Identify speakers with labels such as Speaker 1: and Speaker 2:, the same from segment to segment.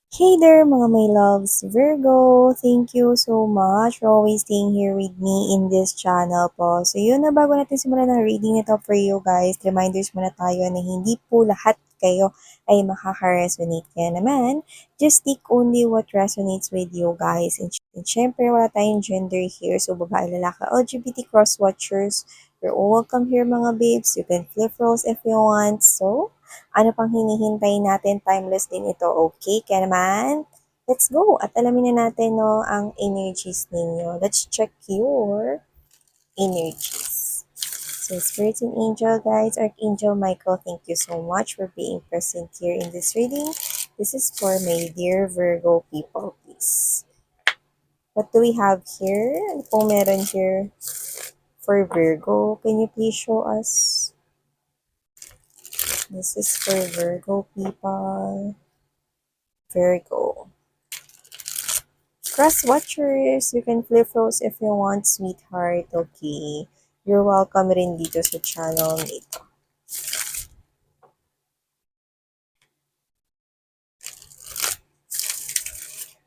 Speaker 1: Hey there, mga my loves, Virgo. Thank you so much for always staying here with me in this channel po. So yun na, bago natin simulan ng reading ito for you guys, reminders muna tayo na hindi po lahat kayo ay makaka-resonate. Kaya naman, just take only what resonates with you guys. And syempre, wala tayong gender here. So babae, lalaki, LGBT cross-watchers, you're all welcome here mga babes. You can flip roles if you want. So, ano pang hinihintay natin? Timeless din ito, okay? Kaya naman, let's go! At alamin na natin no, ang energies ninyo. Let's check your energies. So, Spirit and Angel, guys, Archangel Michael, thank you so much for being present here in this reading. This is for my dear Virgo people, please. What do we have here? Ano pong meron here for Virgo? Can you please show us? This is for Virgo people. Virgo. Cross watchers, you can flip those if you want, sweetheart. Okay. You're welcome rin dito sa channel nito.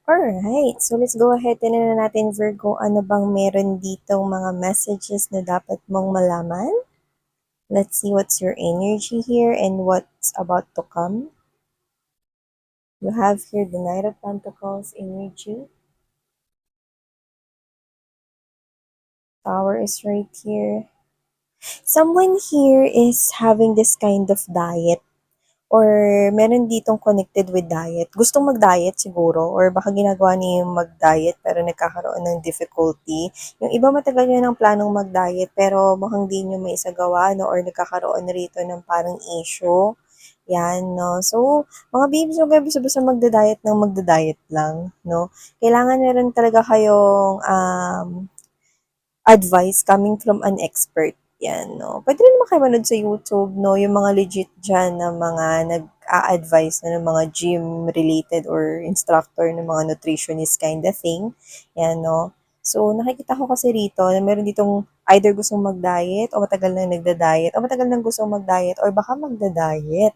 Speaker 1: Alright, so let's go ahead and na natin, Virgo, ano bang meron dito mga messages na dapat mong malaman? Let's see what's your energy here and what's about to come. You have here the Knight of Pentacles energy. Tower is right here. Someone here is having this kind of diet or meron ditong connected with diet. Gustong mag-diet siguro or baka ginagawa niya yung mag-diet pero nagkakaroon ng difficulty. Yung iba matagal nyo ng planong mag-diet pero mukhang di nyo may isagawa no, or nagkakaroon rito ng parang issue. Yan, no. So, mga babes, huwag kayo basta-basta magda-diet ng magda-diet lang, no. Kailangan meron talaga kayong advice coming from an expert. Yan, no? Pwede rin naman kayo manood sa YouTube, no? Yung mga legit dyan na mga nag-a-advise na ng mga gym-related or instructor ng mga nutritionist kind of thing. Yan, no? So, nakikita ko kasi rito na meron ditong either gustong mag-diet o matagal na nagda-diet o matagal nang gustong mag-diet or baka magda-diet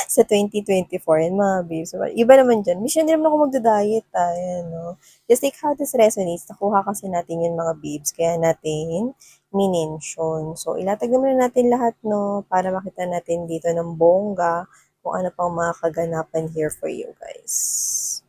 Speaker 1: sa 2024, yan mga babes. Iba naman dyan. Mission din naman ako magda-diet, Yan, no? Just like how this resonates, nakuha kasi natin yun mga babes, kaya natin minention. So, ilatag naman natin lahat, no, para makita natin dito ng bongga kung ano pang mga kaganapan here for you guys.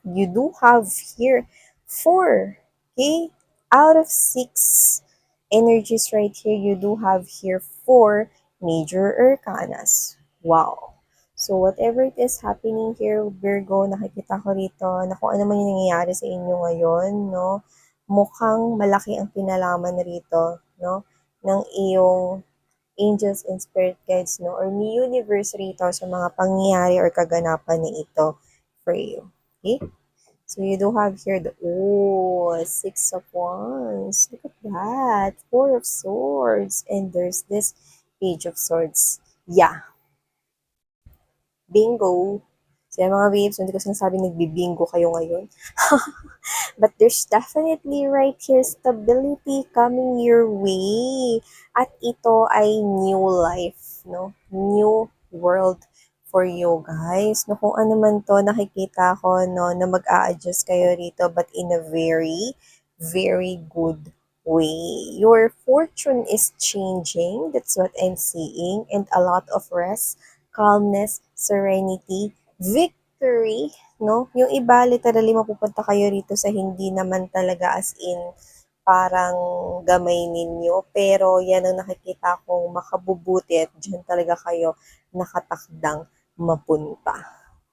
Speaker 1: You do have here 4, okay? Out of 6 energies right here, you do have here 4 major arcanas. Wow. So, whatever it is happening here, Virgo, nakikita ko rito na kung ano man yung nangyayari sa inyo ngayon, no? Mukhang malaki ang pinalaman rito, no? Ng iyong angels and spirit guides, no? Or ni universe rito sa mga pangyayari or kaganapan na ito for you. Okay? So you do have here the Six of Wands. Look at that. Four of Swords. And there's this Page of Swords. Yeah. Bingo. So yung mga babes, hindi ko sinasabing nagbibingo kayo ngayon. But there's definitely right here stability coming your way. At ito ay new life, no? New world for you guys. No, kung ano man to, nakikita ko, no, na mag-a-adjust kayo rito, but in a very, very good way. Your fortune is changing. That's what I'm seeing. And a lot of rest, calmness, serenity, victory, no? Yung iba, literally, mapupunta kayo rito sa hindi naman talaga as in parang gamay ninyo. Pero yan ang nakikita kong makabubuti at dyan talaga kayo nakatakdang mapunta.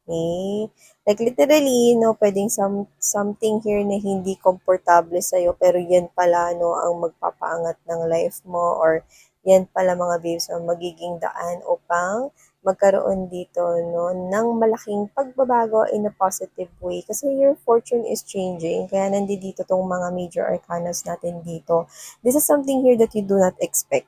Speaker 1: Okay? Like literally, no, pwedeng something here na hindi komportable sa'yo, pero yan pala, no, ang magpapaangat ng life mo or yan pala mga babes ang magiging daan upang magkaroon dito, no, ng malaking pagbabago in a positive way. Kasi your fortune is changing. Kaya nandito tong mga major arcanas natin dito. This is something here that you do not expect.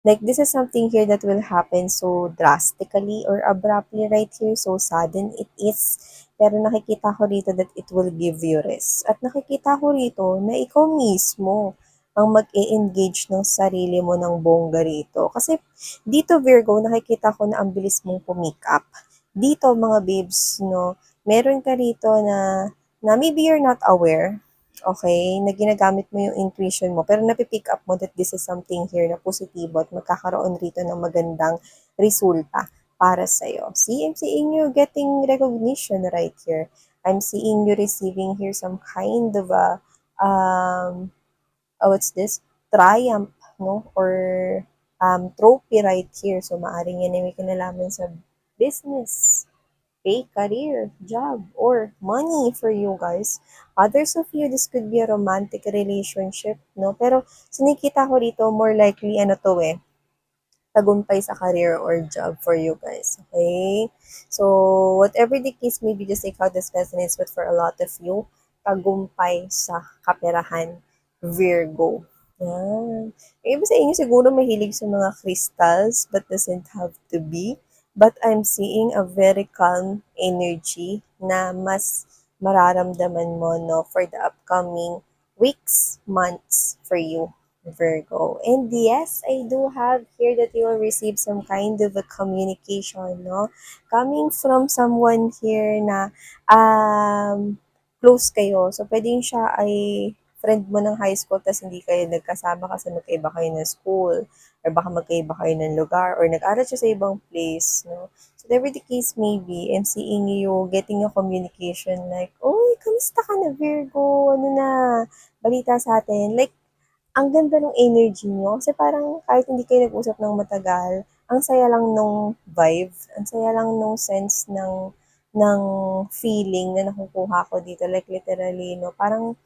Speaker 1: Like, this is something here that will happen so drastically or abruptly right here. So sudden it is. Pero nakikita ko rito that it will give you rest. At nakikita ko rito na ikaw mismo ang mag-e-engage ng sarili mo ng bongga rito. Kasi dito Virgo, nakikita ko na ang bilis mong pumikap. Dito mga babes, no, meron ka rito na maybe you're not aware, okay, na ginagamit mo yung intuition mo, pero napipick up mo that this is something here na positibo at magkakaroon rito ng magandang resulta para sa'yo. See, I'm seeing you getting recognition right here. I'm seeing you receiving here some kind of a, what's this? Triumph, no? Or trophy right here. So, maaring yan ay may kinalaman sa business, pay, career, job, or money for you guys. Others of you, this could be a romantic relationship, no? Pero, sinikita ko rito, more likely, ano to eh, tagumpay sa career or job for you guys. Okay? So, whatever the case may be, just take out this resonates, but for a lot of you, tagumpay sa kaperahan, Virgo. Yan. Yung iba sa inyo siguro mahilig sa mga crystals, but doesn't have to be. But I'm seeing a very calm energy na mas mararamdaman mo, no, for the upcoming weeks, months for you. Virgo. And yes, I do have here that you will receive some kind of a communication, no? Coming from someone here na close kayo. So, pwedeng siya ay friend mo ng high school tapos hindi kayo nagkasama kasi magkaiba kayo ng school or baka magkaiba kayo ng lugar or nag-aral siya sa ibang place, no? So, whatever the case may be, I'm seeing you getting a communication like, "Uy, kamusta ka na, Virgo? Ano na? Balita sa atin." Like, ang ganda ng energy niyo kasi parang kahit hindi kayo nag-usap ng matagal, ang saya lang nung vibe, ang saya lang nung sense ng feeling na nakukuha ko dito. Like literally, no, parang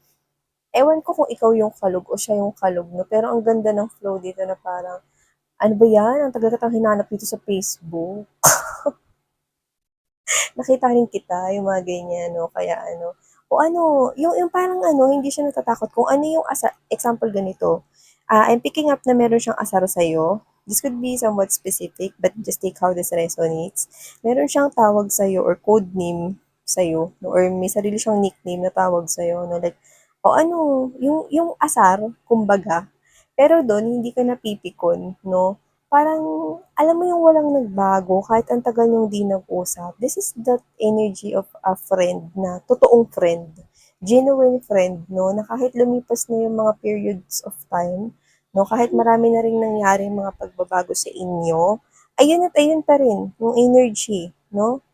Speaker 1: ewan ko kung ikaw yung kalog o siya yung kalog, no, pero ang ganda ng flow dito na parang, ano ba yan? Ang tagal kitang hinanap dito sa Facebook. Nakita rin kita, yung mga ganyan, no? Kaya ano, o ano, yung parang ano, hindi siya natatakot kung ano yung example ganito. I'm picking up na meron siyang asar sa'yo. This could be somewhat specific, but just take how this resonates. Meron siyang tawag sa'yo or code name sa'yo, no? Or may sarili siyang nickname na tawag sa'yo, no? Like, o ano, yung asar, kumbaga, pero doon, hindi ka napipikon, no? Parang, alam mo yung walang nagbago, kahit ang tagal niyong di nag-usap. This is that energy of a friend na, totoong friend, genuine friend, no? Na kahit lumipas na yung mga periods of time, no? Kahit marami na rin nangyari mga pagbabago sa inyo, ayun at ayun pa rin, yung energy, no?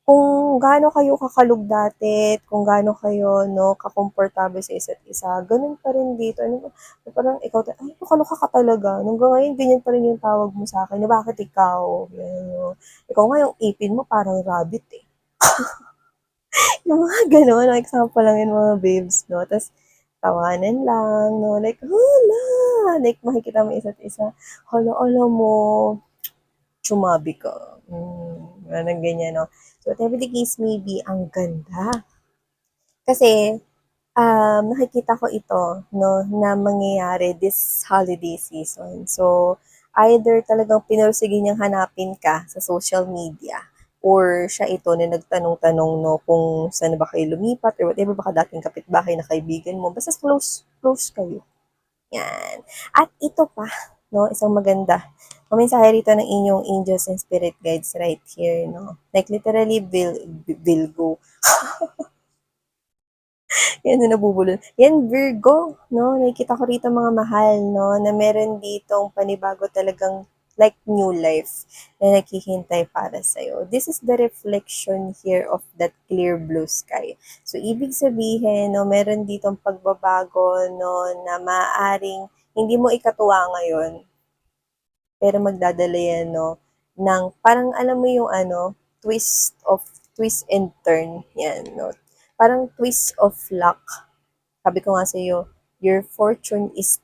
Speaker 1: Kung gaano kayo kakalog dati, kung gaano kayo, no, kakomportable sa isa't isa, ganun pa rin dito. Ano ba, parang ikaw, ay, kaloka ka talaga. Hanggang ngayon, ganyan pa rin yung tawag mo sa akin. Na bakit ikaw? Yan, no. Ikaw nga yung ipin mo, parang rabbit eh. Yung mga ganun, example lang yun mga babes, no. Tapos, tawanan lang, no. Like, hala! Like, makikita mo isa't isa. Hala, alam mo, chumabi ka. Parang ganyan, no. So, whatever the case may be, ang ganda. Kasi, nakikita ko ito, no, na mangyayari this holiday season. So, either talagang pinursige niyang hanapin ka sa social media or siya ito na nagtanong-tanong, no, kung saan ba kayo lumipat or whatever, baka dating kapitbahay na kaibigan mo. Basta close kayo. Yan. At ito pa, no, isang maganda. Mensahe rito ng inyong angels and spirit guides right here, no. Like literally, Virgo. Yan na nabubulol. Yan, Virgo, no? Nakikita ko rito mga mahal, no? Na meron ditong panibago talagang like new life na naghihintay para sa'yo. This is the reflection here of that clear blue sky. So, ibig sabihin, no, meron ditong pagbabago, no, na maaaring hindi mo ikatuwa ngayon, pero magdadala yan, no, ng parang alam mo yung ano, twist and turn, yan, no. Parang twist of luck, sabi ko nga sa iyo, your fortune is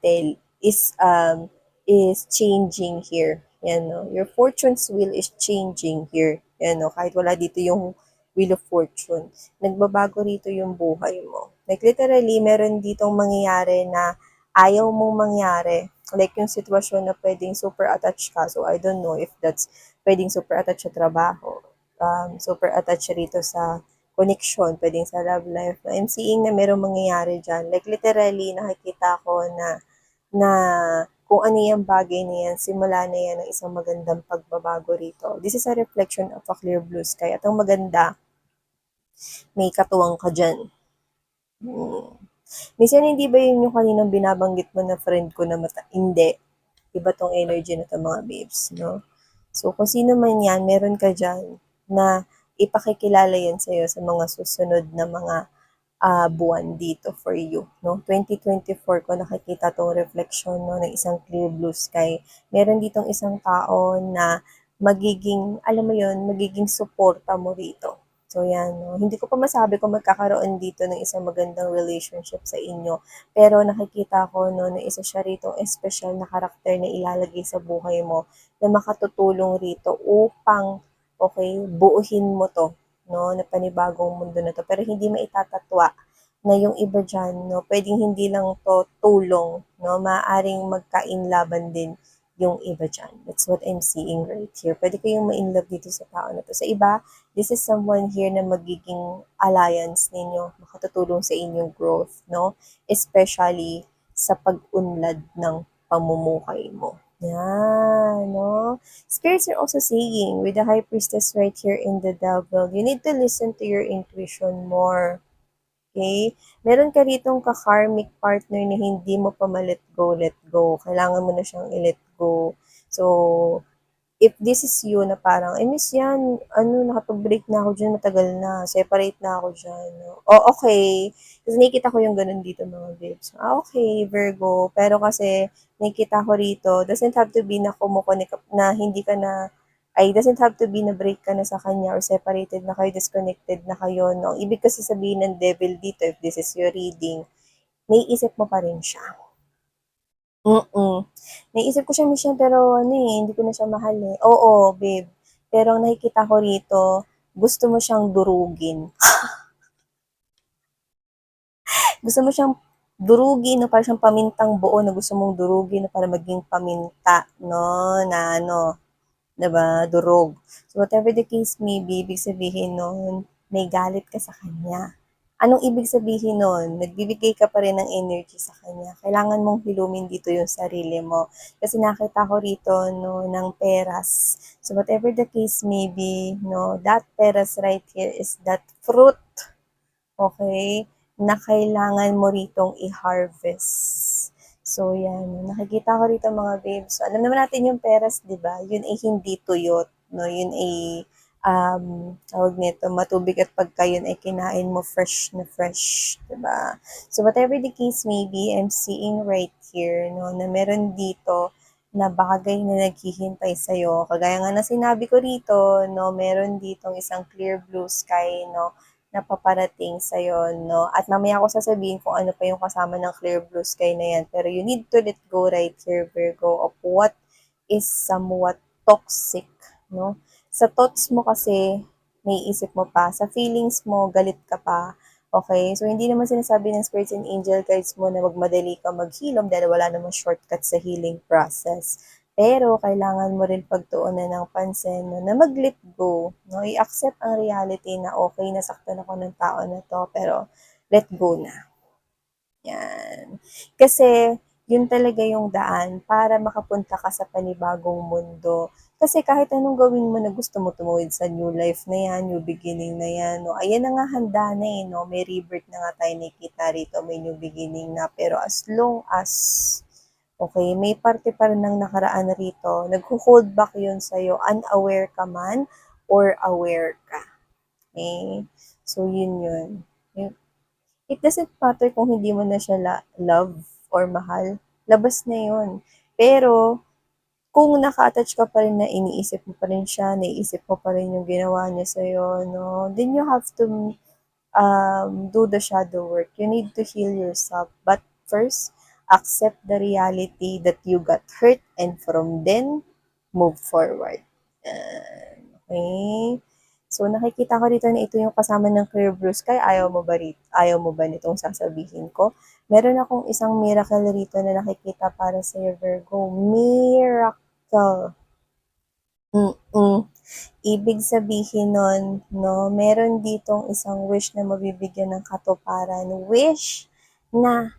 Speaker 1: changing here. Yan no. Your fortune's wheel is changing here. Yan no. Kahit wala dito yung wheel of fortune, nagbabago rito yung buhay mo. Like literally, meron ditong mangyayari na ayaw mong mangyari. Like yung sitwasyon na pwedeng super attached ka. So I don't know if that's pwedeng super attached sa trabaho. Super attached rito sa connection, pwedeng sa love life. I'm seeing na merong mangyayari dyan. Like, literally, nakikita ko na kung ano yung bagay na yan, simula na yan ng isang magandang pagbabago rito. This is a reflection of a clear blue sky. At ang maganda, may katuwang ka dyan. Minsan hindi ba yun yung kaninang binabanggit mo na friend ko na hindi. Iba tong energy na to mga babes, no? So, kung sino man yan, meron ka dyan na ipakikilala yan sa'yo sa mga susunod na mga buwan dito for you, no? 2024 ko nakikita tong reflection, no, ng isang clear blue sky. Meron ditong isang tao na magiging, alam mo yon, magiging suporta mo rito. So yan, no? Hindi ko pa masabi kung magkakaroon dito ng isang magandang relationship sa inyo. Pero nakikita ko, no, na isa siya rito espesyal na karakter na ilalagay sa buhay mo na makatutulong rito upang, okay, buuhin mo to, no, na panibagong mundo na to. Pero hindi maitatatwa na yung iba dyan, no, pwedeng hindi lang to tulong, no, maaaring magkainlaban din yung iba dyan. That's what I'm seeing right here. Pwede kayong ma-inlove dito sa tao na to. Sa iba, this is someone here na magiging alliance ninyo, makatutulong sa inyong growth, no? Especially sa pag-unlad ng pamumuhay mo. Yan, no? Spirits are also saying, with the high priestess right here in the devil, you need to listen to your intuition more. Okay? Meron ka ritong ka-karmic partner na hindi mo pa ma-let go, let go. Kailangan mo na siyang i-let go. So, if this is you na parang, I miss yan, ano, nakapag-break na ako dyan, matagal na, separate na ako dyan. No? O, okay. Kasi nakikita ko yung ganun dito mga babes. Okay, Virgo. Pero kasi, nakikita ko rito, doesn't have to be na kumukonek, na hindi ka na, ay, doesn't have to be na break ka na sa kanya or separated na kayo, disconnected na kayo. No? Ibig kasi sabihin ng devil dito, if this is your reading, naiisip mo pa rin siya. Naisip ko siya minsan pero ano eh, hindi ko na siya mahal eh. Oo, babe. Pero ang nakikita ko rito, gusto mo siyang durugin. Gusto mo siyang durugin, no? Para siyang pamintang buo na gusto mong durugin no? Para maging paminta, no? Na ano, 'di ba? Durog. So whatever the case may be, ibig sabihin nun, may galit ka sa kanya. Anong ibig sabihin nun? Nagbibigay ka pa rin ng energy sa kanya. Kailangan mong hilumin dito yung sarili mo. Kasi nakita ko rito, no, ng peras. So whatever the case may be, no, that peras right here is that fruit, okay, na kailangan mo ritong i-harvest. So, yan. Nakikita ko rito mga babes. So, alam naman natin yung peras, di ba? Yun ay hindi tuyot. No? Yun ay, tawag nito, matubig at pagka yun ay kinain mo fresh na fresh. Di ba? So, whatever the case may be, I'm seeing right here, no, na meron dito na bagay na naghihintay sa'yo. Kagaya nga na sinabi ko rito, no, meron ditong isang clear blue sky, no, na paparating sa'yo, no? At mamaya ako sasabihin kung ano pa yung kasama ng clear blue sky na yan. Pero you need to let go right here, Virgo, of what is somewhat toxic, no? Sa thoughts mo kasi, may isip mo pa. Sa feelings mo, galit ka pa. Okay? So, hindi naman sinasabi ng spirits and angel guides mo na magmadali ka maghilom dahil wala namang shortcut sa healing process. Pero kailangan mo rin pagtuunan ng pansin no, na mag-let go. No? I-accept ang reality na okay, nasaktan ako ng tao na to, pero let go na. Yan. Kasi yun talaga yung daan para makapunta ka sa panibagong mundo. Kasi kahit anong gawin mo na gusto mo tumuwid sa new life na yan, new beginning na yan, no? Ayan na nga handa na eh, no? May rebirth na nga tayo nakikita rito, may new beginning na. Pero as long as okay, may parte pa rin ng nakaraan rito. Nagho-hold back yun sa'yo, unaware ka man or aware ka. Okay? So, yun. It doesn't matter kung hindi mo na siya love or mahal. Labas na yun. Pero, kung naka-attach ka pa rin na iniisip mo pa rin siya, naiisip mo pa rin yung ginawa niya sa'yo, no? Then you have to do the shadow work. You need to heal yourself. But first, accept the reality that you got hurt and from then, move forward. Okay? So, nakikita ko dito na ito yung kasama ng clear blue sky. Ayaw mo ba nitong sasabihin ko? Meron akong isang miracle rito na nakikita para sa Virgo. Miracle. Ibig sabihin nun, no, meron ditong isang wish na mabibigyan ng katuparan. Wish na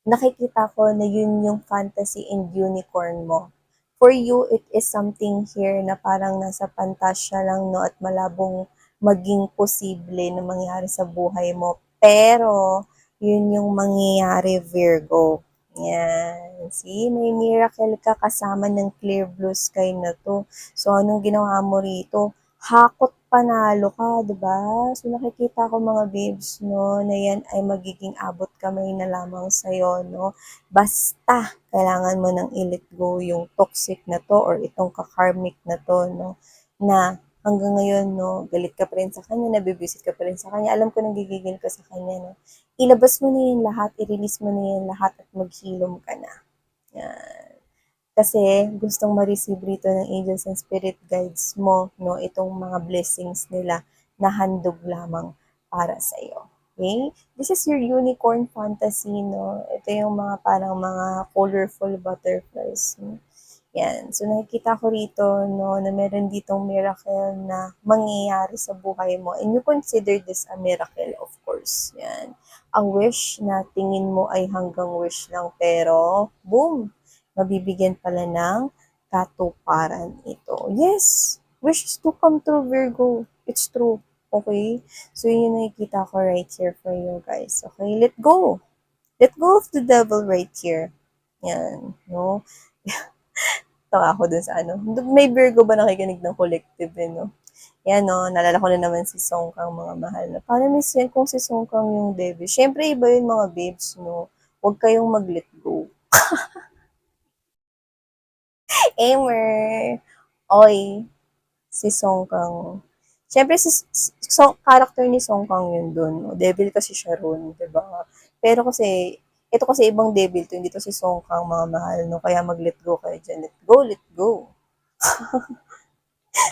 Speaker 1: nakikita ko na yun yung fantasy and unicorn mo. For you, it is something here na parang nasa pantasya lang, no, at malabong maging posible na mangyari sa buhay mo. Pero, yun yung mangyayari, Virgo. Yan. See, may miracle ka kasama ng clear blue sky na to. So, anong ginawa mo rito? Hakot panalo ka, 'di ba? So nakikita ko mga babes, no, na yan ay magiging abot kamay na lamang sa'yo, no? Basta kailangan mo nang i-let go yung toxic na to or itong kakarmic na to, no? Na hanggang ngayon, no, galit ka pa rin sa kanya, nabibisit ka pa rin sa kanya. Alam ko nagigigil ka sa kanya, no? Ilabas mo na yan lahat, i-release mo na yan lahat at maghilom ka na. Yan. Kasi gustong ma-receive rito ng angels and spirit guides mo, no, itong mga blessings nila na handog lamang para sa iyo. Okay? This is your unicorn fantasy, no? Ito yung mga parang mga colorful butterflies. No? Yan. So, nakikita ko rito, no, na meron ditong miracle na mangyayari sa buhay mo. And you consider this a miracle, of course. Yan. A wish na tingin mo ay hanggang wish lang, pero, boom! Mabibigyan pala ng katuparan ito. Yes! Wishes to come true, Virgo. It's true. Okay? So, yun yung nakikita ko right here for you guys. Okay? Let go. Let go of the devil right here. Yan. No? Tawa ako dun sa ano. May Virgo ba nakikinig ng collective eh, no? Yan, no? Nalala ko na naman si Song Kang, mga mahal na. Paano miss yan kung si Song Kang yung devil? Siyempre, iba yun mga babes, no? Huwag kayong mag-let go. Aimer! Oy, si Song Kang. Siyempre, character ni Song Kang yun dun. No? Devil kasi siya ron, diba? Pero kasi, ito kasi ibang devil to, hindi to si Song Kang, mga mahal, no? Kaya mag-let go kayo dyan. Let go, let go.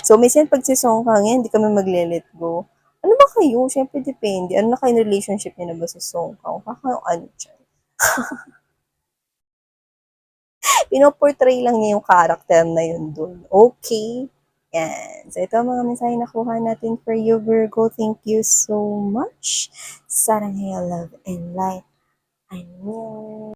Speaker 1: So, minsan pag si Song Kang yan, hindi kami magle-let go. Ano ba kayo? Siyempre, depende. Ano na kayo relationship niya na ba sa Song Kang? Kaka ano dyan? Pinoportray lang niya yung character na yun dun. Okay? Yan. So, ito ang mga mensahe na nakuha natin for you, Virgo. Thank you so much. Sarang love and light. I know.